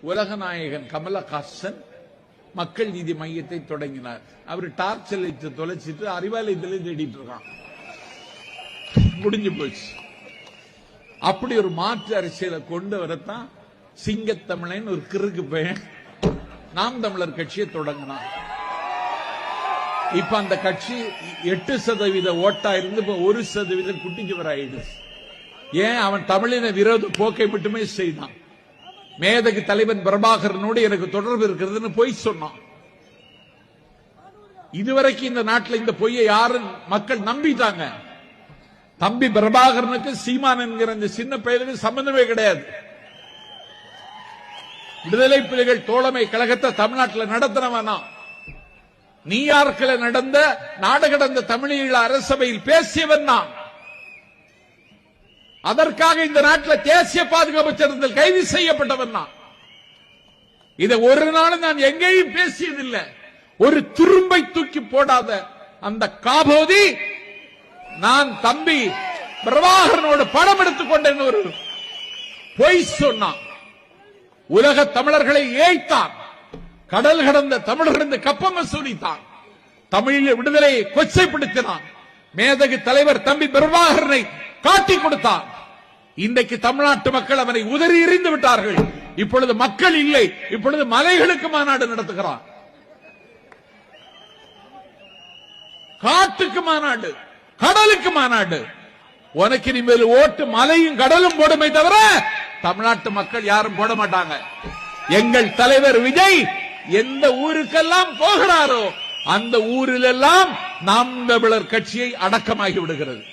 உலகநாயகன் கமலஹாசன் மக்கள் நீதி மையத்தை தொடங்கினார். அவர் டார்ச் லைட் தொலைச்சிட்டு அறிவாலயத்திலே தேடிட்டு இருக்கான். முடிஞ்சு போச்சு. அப்படி ஒரு மாற்று அரசியலை கொண்டு வரத்தான் சிங்கத்தமிழன் ஒரு கிறுக்கு பையன் நாம் தமிழர் கட்சியை தொடங்கினான். இப்ப அந்த கட்சி 8% ஓட்டா இருந்து இப்ப 1% குட்டிச்சுவர் ஆயிடுச்சு. ஏன்? அவன் தமிழின விரோத போக்கை மட்டுமே செய்தான். மேதகு தலைவன் பிரபாகரனோடு எனக்கு தொடர்பு இருக்கிறதுன்னு பொய் சொன்னான். இதுவரைக்கும் இந்த நாட்டில் இந்த பொய்யை யாரும் மக்கள் நம்பிட்டாங்க. தம்பி பிரபாகரனுக்கு சீமான் என்கிற இந்த சின்ன பெயருக்கு சம்பந்தமே கிடையாது. விடுதலை புலிகள் தோழமை கழகத்தை தமிழ்நாட்டில் நடத்தினவனா, நியூயார்க்கில் நடந்த நாடு கடந்த தமிழீழ அரசவையில் பேசியவன் நான். அதற்காக இந்த நாட்டில் தேசிய பாதுகாப்பு சட்டத்தில் கைது செய்யப்பட்டவன் நான். இதை ஒரு நாள் நான் எங்கேயும் பேசியதில்லை. ஒரு துரும்பை தூக்கி போடாத அந்த காபோதி நான் தம்பி பிரபாகரனோடு படம் எடுத்துக் கொண்டேன் ஒரு பொய் சொன்னான். உலக தமிழர்களை ஏய்த்தான். கடல் கடந்த தமிழர்கள் கப்பம் வசூலித்தான். தமிழீழ விடுதலையை கொச்சைப்படுத்தினான். மேதகு தலைவர் தம்பி பிரபாகரனை காட்டிக் கொடுத்தான். இன்றைக்கு தமிழ்நாட்டு மக்கள் அவனை உதறி எறிந்து விட்டார்கள். இப்பொழுது மக்கள் இல்லை. இப்பொழுது மலைகளுக்கு மாநாடு நடத்துகிறான். காட்டுக்கு மாநாடு, கடலுக்கு மாநாடு. உனக்கு இனிமேல் ஓட்டு மலையும் கடலும் போடுமே தவிர தமிழ்நாட்டு மக்கள் யாரும் போட மாட்டாங்க. எங்கள் தலைவர் விஜய் எந்த ஊருக்கெல்லாம் போகிறாரோ அந்த ஊரிலெல்லாம் நாம் தமிழர் கட்சியை அடக்கமாகி விடுகிறது.